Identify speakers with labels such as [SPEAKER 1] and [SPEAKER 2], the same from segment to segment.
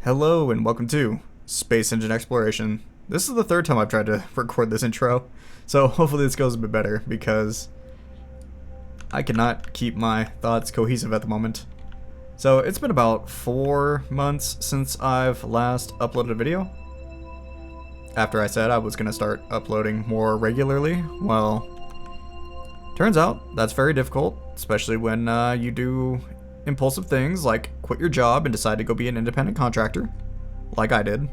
[SPEAKER 1] Hello and welcome to SpaceEngine Exploration. This is the third time I've tried to record this intro, so hopefully this goes a bit better because I cannot keep my thoughts cohesive at the moment. So it's been about 4 months since I've last uploaded a video. After I said I was going to start uploading more regularly, well, turns out that's very difficult, especially when you do impulsive things like quit your job and decide to go be an independent contractor, like I did.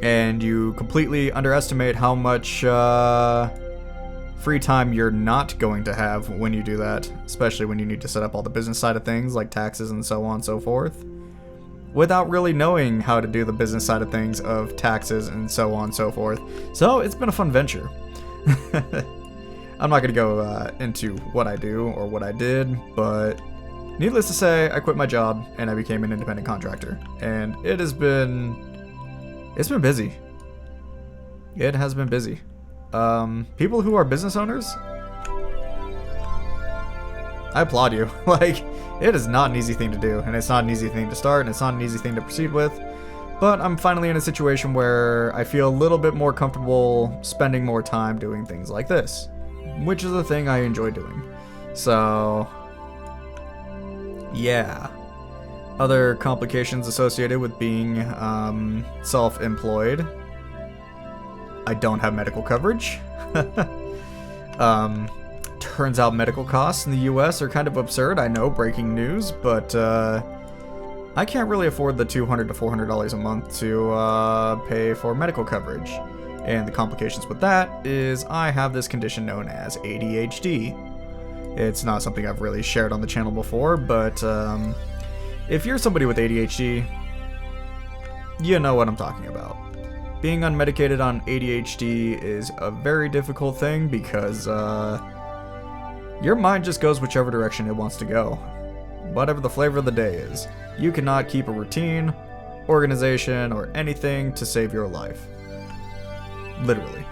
[SPEAKER 1] And you completely underestimate how much free time you're not going to have when you do that, especially when you need to set up all the business side of things like taxes and so on and so forth, without really knowing how to do the business side of things of taxes and so on and so forth. So it's been a fun venture. I'm not going to go into what I do or what I did, but needless to say, I quit my job and I became an independent contractor, and it's been busy. It has been busy. People who are business owners, I applaud you. Like, it is not an easy thing to do, and it's not an easy thing to start, and it's not an easy thing to proceed with. But I'm finally in a situation where I feel a little bit more comfortable spending more time doing things like this, which is the thing I enjoy doing. So yeah. Other complications associated with being self-employed. I don't have medical coverage. Turns out medical costs in the US are kind of absurd. I know, breaking news, but I can't really afford the $200 to $400 a month to pay for medical coverage. And the complications with that is I have this condition known as ADHD. It's not something I've really shared on the channel before, but if you're somebody with ADHD, you know what I'm talking about. Being unmedicated on ADHD is a very difficult thing because your mind just goes whichever direction it wants to go. Whatever the flavor of the day is. You cannot keep a routine, organization, or anything to save your life. Literally.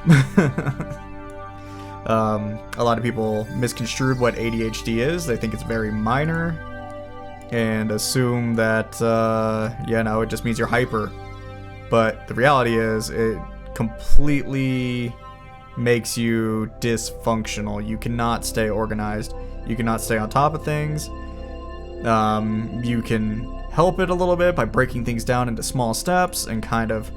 [SPEAKER 1] A lot of people misconstrued what ADHD is. They think it's very minor and assume that, it just means you're hyper. But the reality is it completely makes you dysfunctional. You cannot stay organized. You cannot stay on top of things. You can help it a little bit by breaking things down into small steps and kind of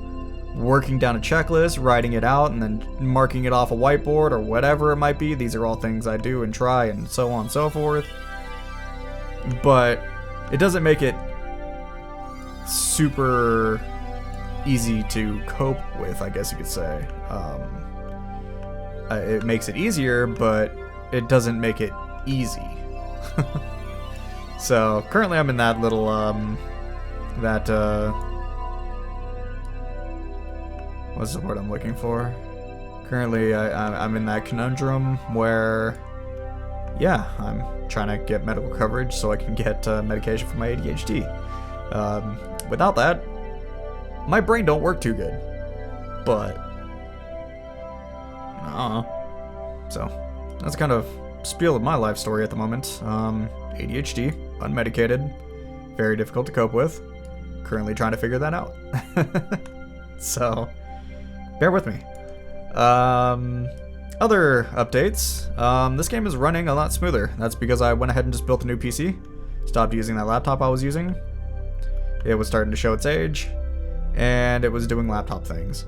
[SPEAKER 1] working down a checklist, writing it out, and then marking it off a whiteboard or whatever it might be. These are all things I do and try and so on and so forth. But it doesn't make it super easy to cope with, I guess you could say. It makes it easier, but it doesn't make it easy. So currently I'm in that little, what's the word I'm looking for? Currently, I'm in that conundrum where, yeah, I'm trying to get medical coverage so I can get medication for my ADHD. Without that, my brain don't work too good. But, so that's kind of spiel of my life story at the moment. ADHD, unmedicated, very difficult to cope with. Currently trying to figure that out. So bear with me. Other updates. This game is running a lot smoother. That's because I went ahead and just built a new PC. Stopped using that laptop I was using. It was starting to show its age, and it was doing laptop things,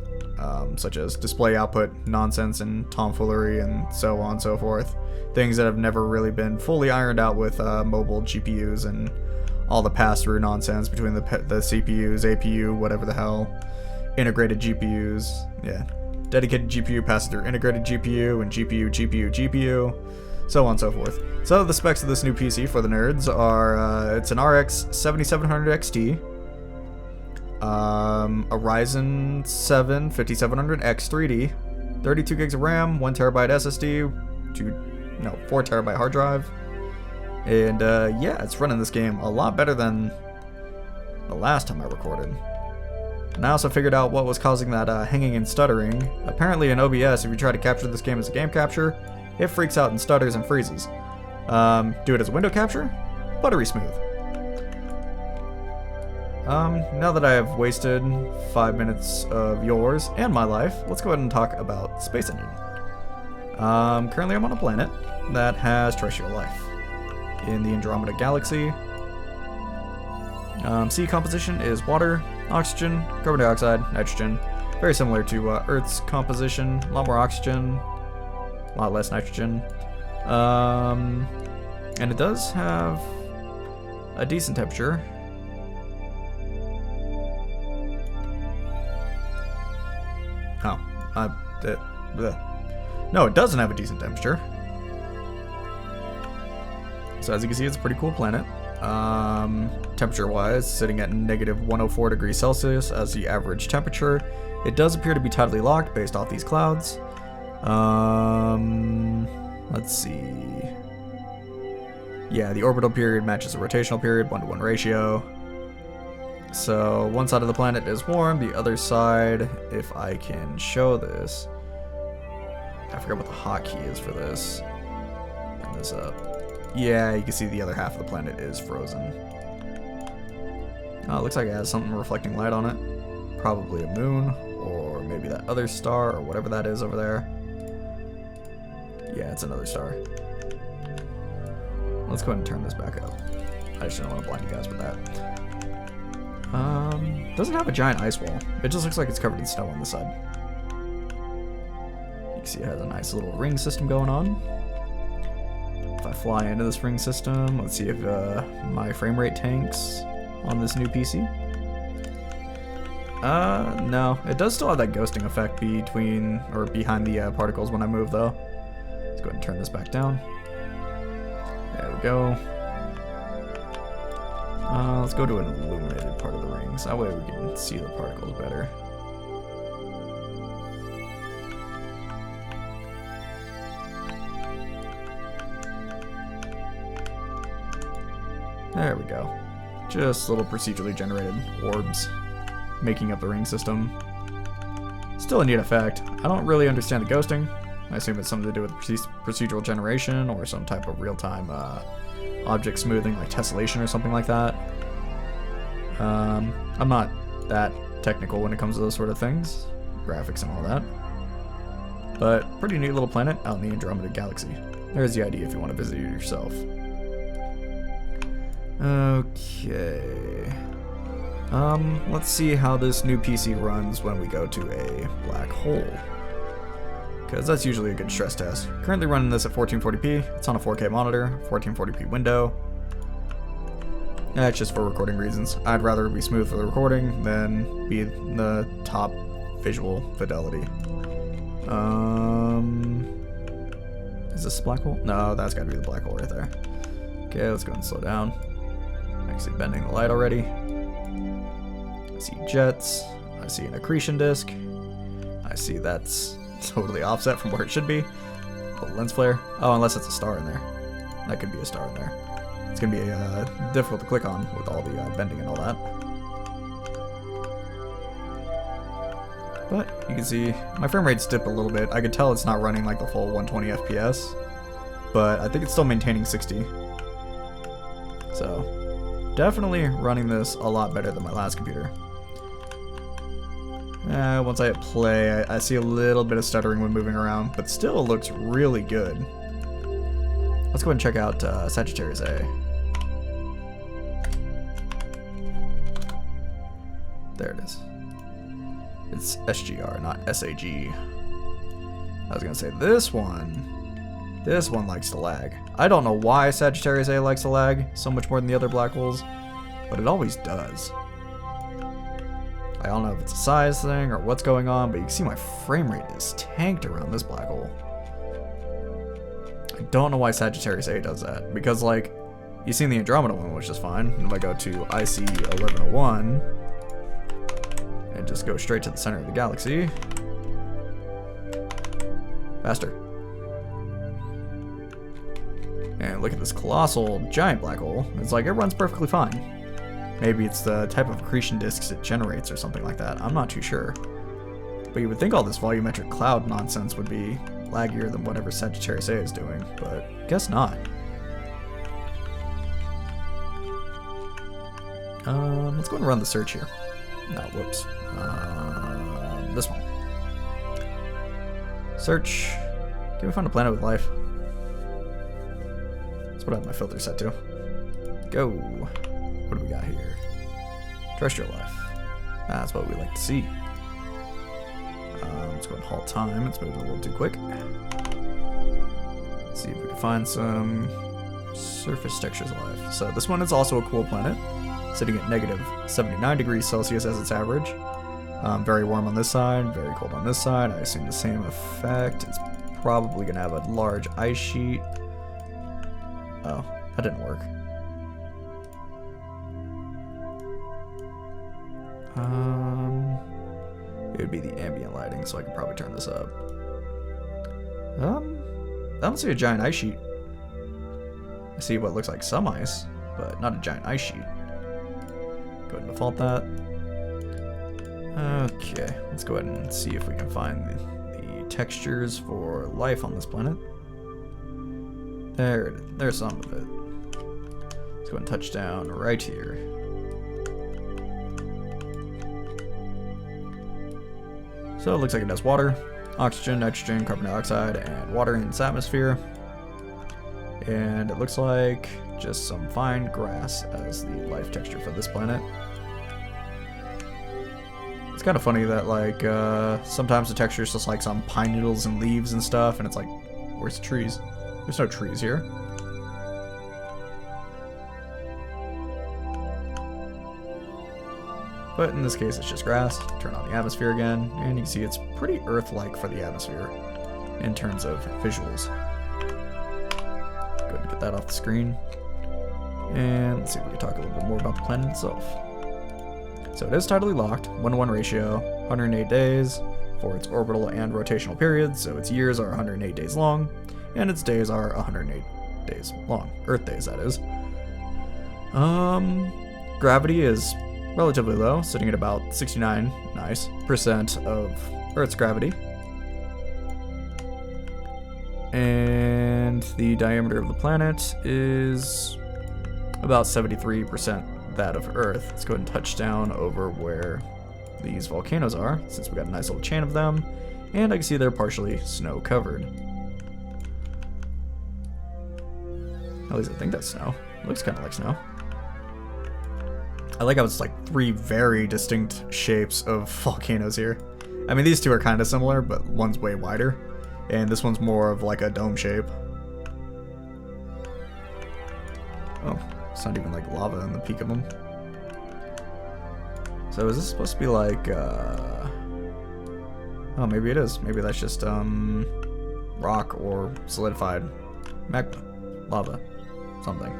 [SPEAKER 1] such as display output nonsense and tomfoolery and so on and so forth. Things that have never really been fully ironed out with mobile GPUs and all the pass-through nonsense between the CPUs, APU, whatever the hell. Integrated GPUs, yeah. Dedicated GPU passes through integrated GPU and GPU, so on and so forth. So the specs of this new PC for the nerds are, it's an RX 7700 XT, a Ryzen 7 5700X 3D, 32 gigs of RAM, 1 terabyte SSD, 4 terabyte hard drive, and yeah, it's running this game a lot better than the last time I recorded. And I also figured out what was causing that hanging and stuttering. Apparently in OBS, if you try to capture this game as a game capture, it freaks out and stutters and freezes. Do it as a window capture, buttery smooth. Now that I have wasted 5 minutes of yours and my life, let's go ahead and talk about SpaceEngine. Currently I'm on a planet that has terrestrial life in the Andromeda Galaxy. Sea composition is water, oxygen, carbon dioxide, nitrogen. Very similar to Earth's composition. A lot more oxygen, a lot less nitrogen. And it does have a decent temperature. No, it doesn't have a decent temperature. So as you can see, it's a pretty cool planet. Temperature-wise, sitting at negative 104 degrees Celsius as the average temperature. It does appear to be tidally locked based off these clouds. Let's see. Yeah, the orbital period matches the rotational period, 1-to-1 ratio. So one side of the planet is warm, the other side, if I can show this, I forgot what the hotkey is for this. Bring this up. Yeah, you can see the other half of the planet is frozen. It looks like it has something reflecting light on it. Probably a moon, or maybe that other star, or whatever that is over there. Yeah, it's another star. Let's go ahead and turn this back up. I just don't want to blind you guys with that. Doesn't have a giant ice wall. It just looks like it's covered in snow on the side. You can see it has a nice little ring system going on. If I fly into this ring system, let's see if my frame rate tanks on this new PC. No, it does still have that ghosting effect between or behind the particles when I move though. Let's go ahead and turn this back down. There we go. Let's go to an illuminated part of the ring, so that way we can see the particles better. There we go. Just little procedurally generated orbs making up the ring system. Still a neat effect. I don't really understand the ghosting. I assume it's something to do with procedural generation or some type of real-time object smoothing like tessellation or something like that. I'm not that technical when it comes to those sort of things, graphics and all that. But pretty neat little planet out in the Andromeda Galaxy. There's the idea if you want to visit it yourself. Okay. Let's see how this new PC runs when we go to a black hole. Because that's usually a good stress test. Currently running this at 1440p. It's on a 4K monitor, 1440p window. That's just for recording reasons. I'd rather it be smooth for the recording than be the top visual fidelity. Is this a black hole? No, that's got to be the black hole right there. Okay, let's go ahead and slow down. Actually bending the light already. I see jets. I see an accretion disk. I see that's totally offset from where it should be. A lens flare. Oh, unless it's a star in there. That could be a star in there. It's going to be difficult to click on with all the bending and all that. But you can see my frame rate's dipped a little bit. I could tell it's not running like the full 120 FPS. But I think it's still maintaining 60. So definitely running this a lot better than my last computer. Once I hit play, I see a little bit of stuttering when moving around, but still looks really good. Let's go ahead and check out Sagittarius A. There it is. It's SGR, not SAG. I was gonna say this one likes to lag. I don't know why Sagittarius A likes to lag so much more than the other black holes, but it always does. I don't know if it's a size thing or what's going on, but you can see my frame rate is tanked around this black hole. I don't know why Sagittarius A does that, because like, you seen the Andromeda one, which is fine. And if I go to IC 1101 and just go straight to the center of the galaxy, faster. And look at this colossal giant black hole. It's like it runs perfectly fine. Maybe it's the type of accretion disks it generates or something like that. I'm not too sure. But you would think all this volumetric cloud nonsense would be laggier than whatever Sagittarius A is doing, but guess not. Let's go and run the search here. No, whoops. This one. Search. Can we find a planet with life? That's what I have my filter set to. Go. What do we got here? Terrestrial life. That's what we like to see. Let's go and halt time. It's moving a little too quick. Let's see if we can find some surface textures of life. So this one is also a cool planet, sitting at negative 79 degrees Celsius as its average. Very warm on this side, very cold on this side. I assume the same effect. It's probably going to have a large ice sheet. Oh, that didn't work. It would be the ambient lighting, so I could probably turn this up. I don't see a giant ice sheet. I see what looks like some ice, but not a giant ice sheet. Go ahead and default that. Okay, let's go ahead and see if we can find the textures for life on this planet. There's some of it. Let's go ahead and touch down right here. So it looks like it has water, oxygen, nitrogen, carbon dioxide, and water in its atmosphere. And it looks like just some fine grass as the life texture for this planet. It's kind of funny that like sometimes the texture is just like some pine needles and leaves and stuff, and it's like, where's the trees? There's no trees here. But in this case, it's just grass. Turn on the atmosphere again, and you can see it's pretty Earth-like for the atmosphere in terms of visuals. Go ahead and get that off the screen. And let's see if we can talk a little bit more about the planet itself. So it is tidally locked, 1-to-1 ratio, 108 days for its orbital and rotational periods, so its years are 108 days long, and its days are 108 days long. Earth days, that is. Gravity is relatively low, sitting at about 69% of Earth's gravity. And the diameter of the planet is about 73% that of Earth. Let's go ahead and touch down over where these volcanoes are, since we got a nice little chain of them, and I can see they're partially snow covered. At least I think that's snow. It looks kind of like snow. I like how it's like three very distinct shapes of volcanoes here. I mean, these two are kind of similar, but one's way wider, and this one's more of like a dome shape. Oh, it's not even like lava in the peak of them. So is this supposed to be like, oh, maybe it is. Maybe that's just, rock or solidified magma, lava, something.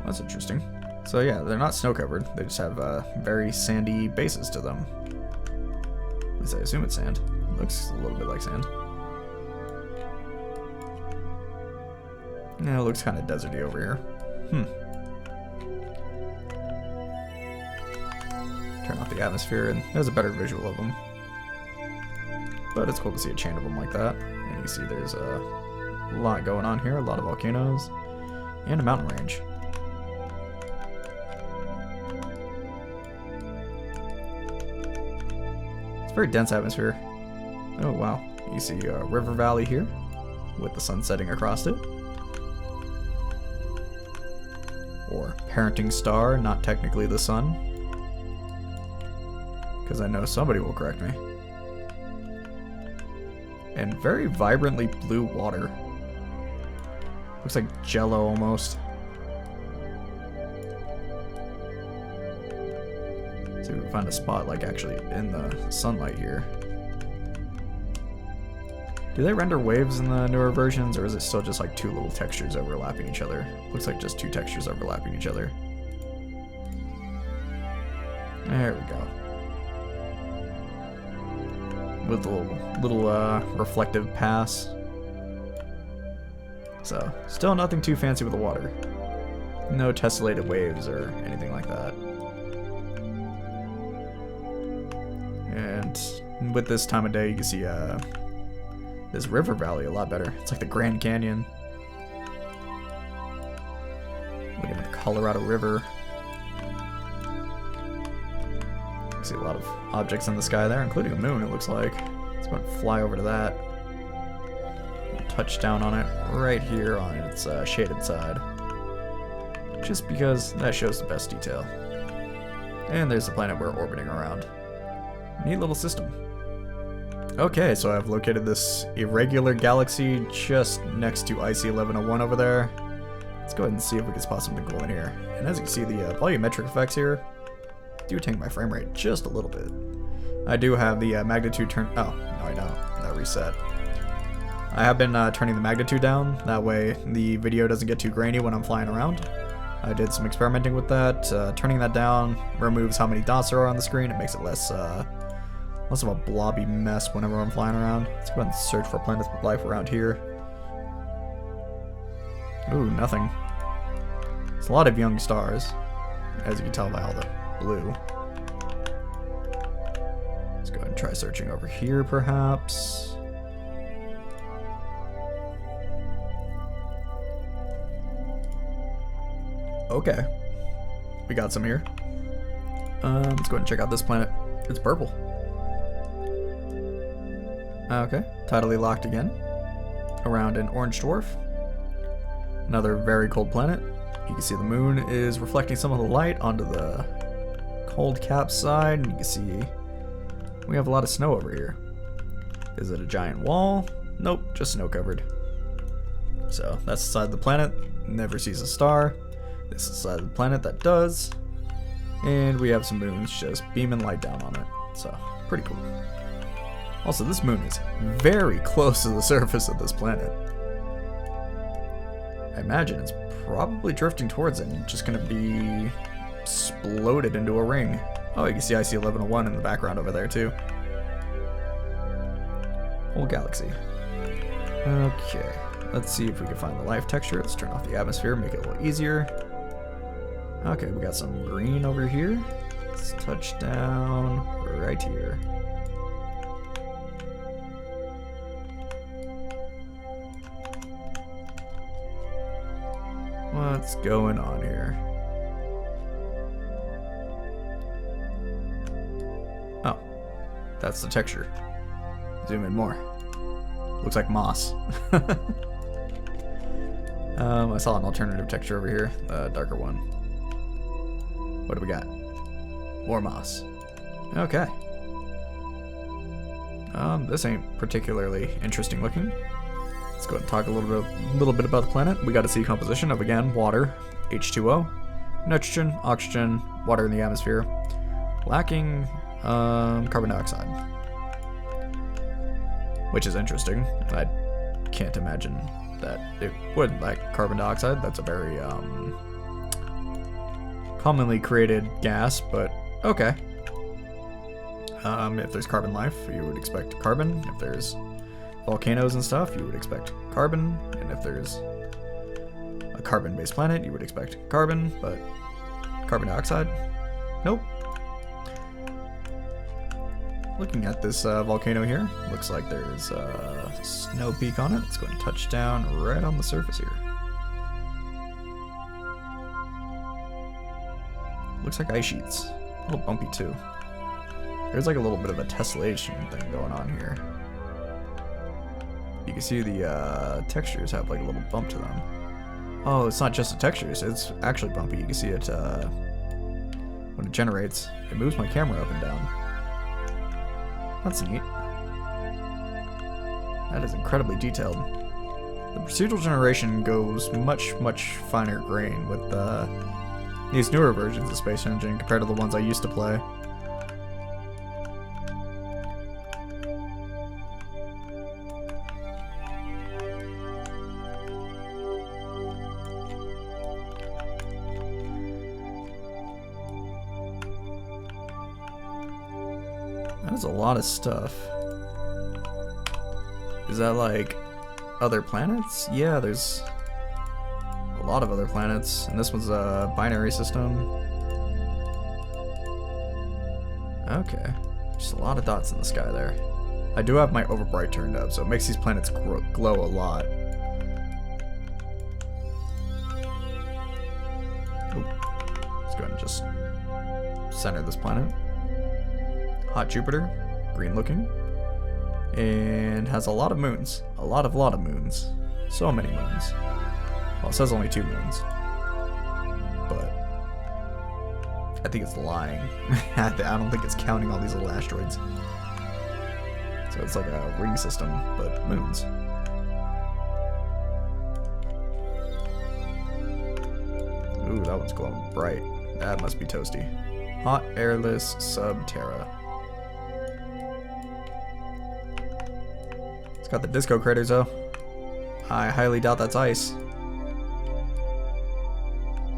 [SPEAKER 1] That's interesting. So yeah, they're not snow covered. They just have very sandy bases to them. At least I assume it's sand. It looks a little bit like sand. Yeah, it looks kind of deserty over here. Turn off the atmosphere, and there's a better visual of them. But it's cool to see a chain of them like that. And you can see there's a lot going on here, a lot of volcanoes, and a mountain range. It's a very dense atmosphere. Oh wow, you see a river valley here with the sun setting across it. Or parenting star, not technically the sun, because I know somebody will correct me. And very vibrantly blue water. Looks like jello almost. See if we can find a spot like actually in the sunlight here. Do they render waves in the newer versions, or is it still just like two little textures overlapping each other? Looks like just two textures overlapping each other. There we go. With a little reflective pass. So, still nothing too fancy with the water. No tessellated waves or anything like that. And with this time of day, you can see this river valley a lot better. It's like the Grand Canyon. Colorado River. I see a lot of objects in the sky there, including a moon, it looks like. Let's go and fly over to that. Touch down on it right here on its shaded side. Just because that shows the best detail. And there's the planet we're orbiting around. Neat little system. Okay, so I've located this irregular galaxy just next to IC 1101 over there. Let's go ahead and see if we can spot something cool in here. And as you can see, the volumetric effects here do tank my frame rate just a little bit. I do have the magnitude turn. Oh, no, I don't. That reset. I have been turning the magnitude down. That way the video doesn't get too grainy when I'm flying around. I did some experimenting with that. Turning that down removes how many dots there are on the screen. It makes it less of a blobby mess whenever I'm flying around. Let's go ahead and search for planets with life around here. Ooh, nothing. It's a lot of young stars, as you can tell by all the blue. Let's go ahead and try searching over here, perhaps. Okay. We got some here. Let's go ahead and check out this planet. It's purple. Okay, tidally locked again. Around an orange dwarf. Another very cold planet. You can see the moon is reflecting some of the light onto the cold cap side. And you can see we have a lot of snow over here. Is it a giant wall? Nope, just snow covered. So that's the side of the planet. Never sees a star. This is the side of the planet that does. And we have some moons just beaming light down on it. So, pretty cool. Also, this moon is very close to the surface of this planet. I imagine it's probably drifting towards it and just going to be exploded into a ring. Oh, you can see IC 1101 in the background over there too. Whole galaxy. Okay, let's see if we can find the life texture. Let's turn off the atmosphere, make it a little easier. Okay, we got some green over here. Let's touch down right here. What's going on here? Oh, that's the texture. Zoom in more. Looks like moss. I saw an alternative texture over here, a darker one. What do we got? More moss. Okay. This ain't particularly interesting looking. Let's go ahead and talk a little bit about the planet. We got a sea composition of, again, water, H2O, nitrogen, oxygen, water in the atmosphere, lacking carbon dioxide. Which is interesting. I can't imagine that it would lack carbon dioxide. That's a very commonly created gas, but okay. If there's carbon life, you would expect carbon. If there's volcanoes and stuff, you would expect carbon. And if there's a carbon-based planet, you would expect carbon, but carbon dioxide? Nope. Looking at this volcano here, looks like there's a snow peak on it. Let's go ahead and touch down right on the surface here. Looks like ice sheets. A little bumpy too. There's like a little bit of a tessellation thing going on here. You can see the textures have like a little bump to them. Oh, it's not just the textures, it's actually bumpy. You can see it when it generates. It moves my camera up and down. That's neat. That is incredibly detailed. The procedural generation goes much finer grain with these newer versions of SpaceEngine compared to the ones I used to play. That is a lot of stuff. Is that like other planets? Yeah, there's a lot of other planets, and this one's a binary system. Okay, just a lot of dots in the sky there. I do have my overbright turned up, so it makes these planets glow a lot. Oop. just center this planet. Hot Jupiter, green looking, and has a lot of moons. A lot of moons. So many moons. Well, it says only 2 moons, but I think it's lying. I don't think it's counting all these little asteroids. So it's like a ring system, but moons. Ooh, that one's glowing bright. That must be toasty. Hot airless sub-Terra. It's got the disco craters though. I highly doubt that's ice.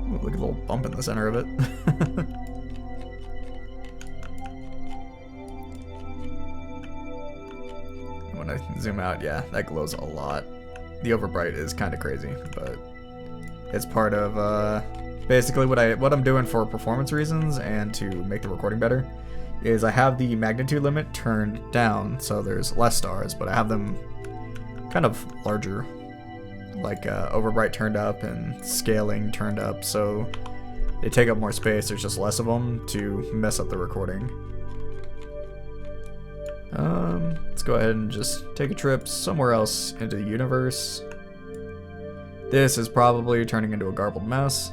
[SPEAKER 1] Ooh, look at the little bump in the center of it. When I zoom out, yeah, that glows a lot. The overbright is kind of crazy, but it's part of basically what I'm doing for performance reasons and to make the recording better is I have the magnitude limit turned down, so there's less stars, but I have them kind of larger, like overbright turned up and scaling turned up, so they take up more space. There's just less of them to mess up the recording. Let's go ahead and just take a trip somewhere else into the universe. This is probably turning into a garbled mess.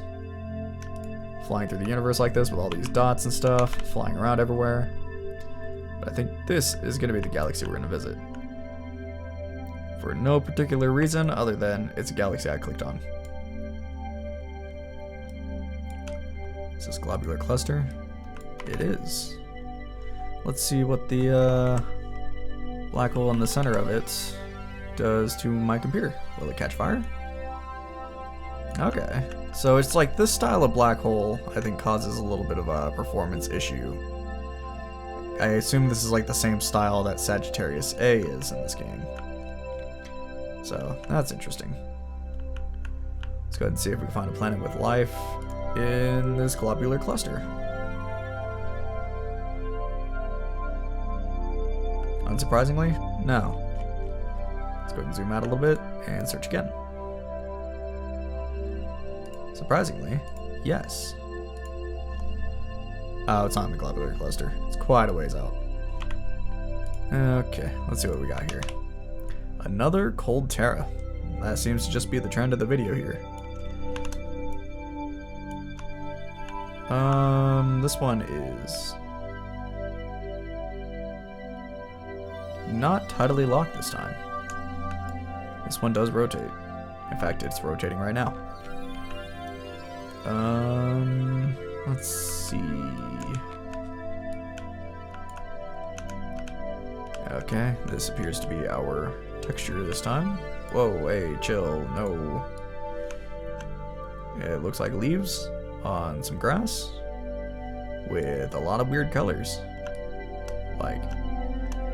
[SPEAKER 1] Flying through the universe like this with all these dots and stuff, flying around everywhere. But I think this is going to be the galaxy we're going to visit. For no particular reason other than it's a galaxy I clicked on. Is this globular cluster? It is. Let's see what the black hole in the center of it does to my computer. Will it catch fire? Okay. So it's like this style of black hole, I think, causes a little bit of a performance issue. I assume this is like the same style that Sagittarius A is in this game. So that's interesting. Let's go ahead and see if we can find a planet with life in this globular cluster. Unsurprisingly, no. Let's go ahead and zoom out a little bit and search again. Surprisingly, yes. Oh, it's on the globular cluster. It's quite a ways out. Okay, let's see what we got here. Another cold Terra. That seems to just be the trend of the video here. This one is not tidally locked this time. This one does rotate. In fact, it's rotating right now. Let's see. Okay, this appears to be our texture this time. Whoa, hey, chill, no. It looks like leaves on some grass with a lot of weird colors. Like,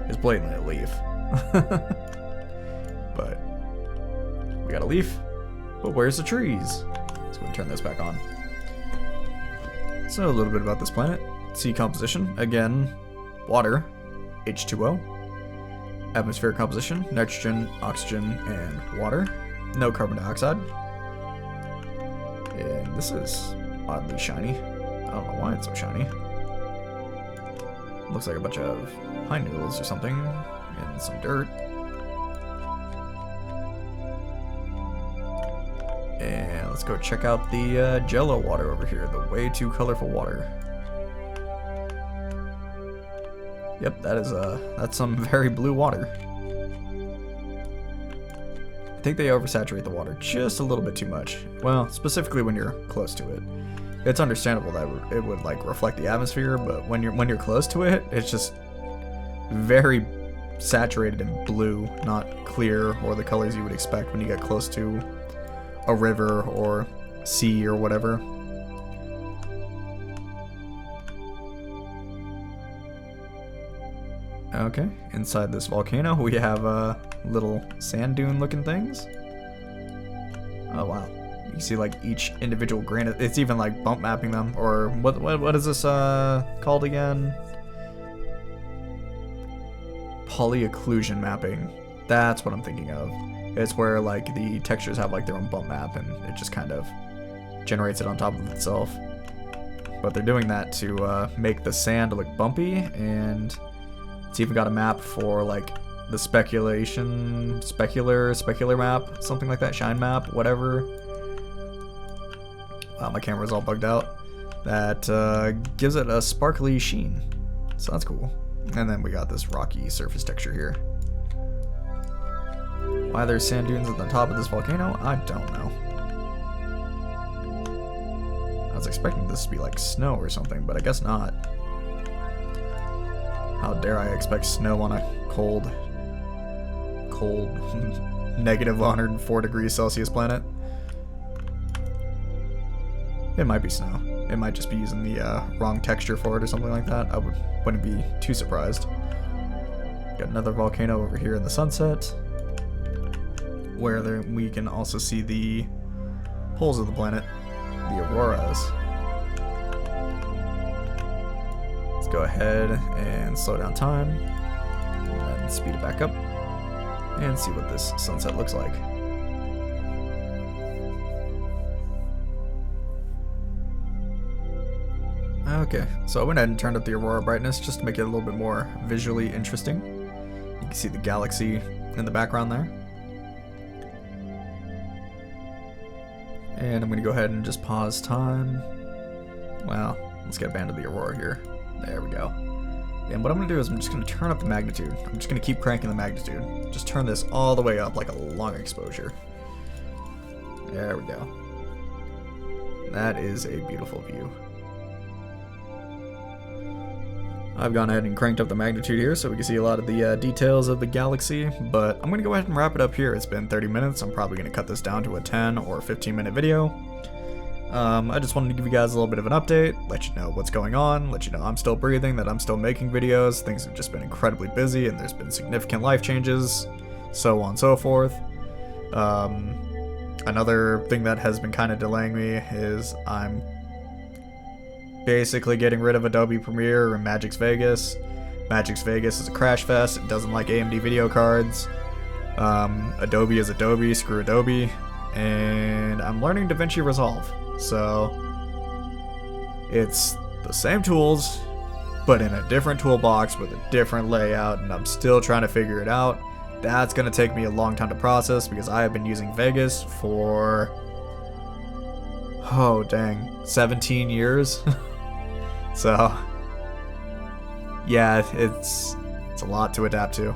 [SPEAKER 1] it's blatantly a leaf. But we got a leaf, but where's the trees? Let's go and turn this back on. So a little bit about this planet. Sea composition, again, water, H2O. Atmospheric composition, nitrogen, oxygen, and water. No carbon dioxide. And this is oddly shiny. I don't know why it's so shiny. Looks like a bunch of pine needles or something, and some dirt. And let's go check out the jello water over here, the way too colorful water. Yep, that's some very blue water. I think they oversaturate the water just a little bit too much. Well, specifically when you're close to it. It's understandable that it would like reflect the atmosphere, but when you're close to it, it's just very saturated in blue, not clear or the colors you would expect when you get close to a river or sea or whatever. Okay, inside this volcano we have little sand dune looking things. Oh wow. You see like each individual grain, it's even like bump mapping them, or what is this called again? Polyocclusion mapping. That's what I'm thinking of. It's where like the textures have like their own bump map and it just kind of generates it on top of itself. but they're doing that to make the sand look bumpy, and it's even got a map for like the specular map, something like that, shine map, whatever. Wow, my camera's all bugged out. That gives it a sparkly sheen, so that's cool. And then we got this rocky surface texture here. Why there's sand dunes at the top of this volcano, I don't know. I was expecting this to be like snow or something, but I guess not. How dare I expect snow on a cold negative 104 degrees Celsius planet? It might be snow. It might just be using the wrong texture for it or something like that. I wouldn't be too surprised. Got another volcano over here in the sunset, where we can also see the poles of the planet, the auroras. Let's go ahead and slow down time, and then speed it back up, and see what this sunset looks like. Okay, so I went ahead and turned up the aurora brightness just to make it a little bit more visually interesting. You can see the galaxy in the background there. And I'm going to go ahead and just pause time. Well, let's get back to the aurora here. There we go. And what I'm going to do is I'm just going to turn up the magnitude. I'm just going to keep cranking the magnitude. Just turn this all the way up like a long exposure. There we go. That is a beautiful view. I've gone ahead and cranked up the magnitude here so we can see a lot of the details of the galaxy, but I'm going to go ahead and wrap it up here. It's been 30 minutes. I'm probably going to cut this down to a 10 or 15 minute video. I just wanted to give you guys a little bit of an update, let you know what's going on, let you know I'm still breathing, that I'm still making videos. Things have just been incredibly busy and there's been significant life changes, so on and so forth. Another thing that has been kind of delaying me is I'm basically getting rid of Adobe Premiere and Magix Vegas. Magix Vegas is a crash fest. It doesn't like AMD video cards. Adobe is Adobe. Screw Adobe. And I'm learning DaVinci Resolve. So it's the same tools, but in a different toolbox with a different layout, and I'm still trying to figure it out. That's going to take me a long time to process because I have been using Vegas for, oh dang, 17 years. So yeah, it's a lot to adapt to.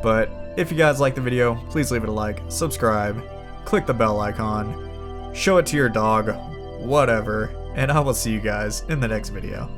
[SPEAKER 1] But if you guys like the video, please leave it a like, subscribe, click the bell icon, show it to your dog, whatever, and I will see you guys in the next video.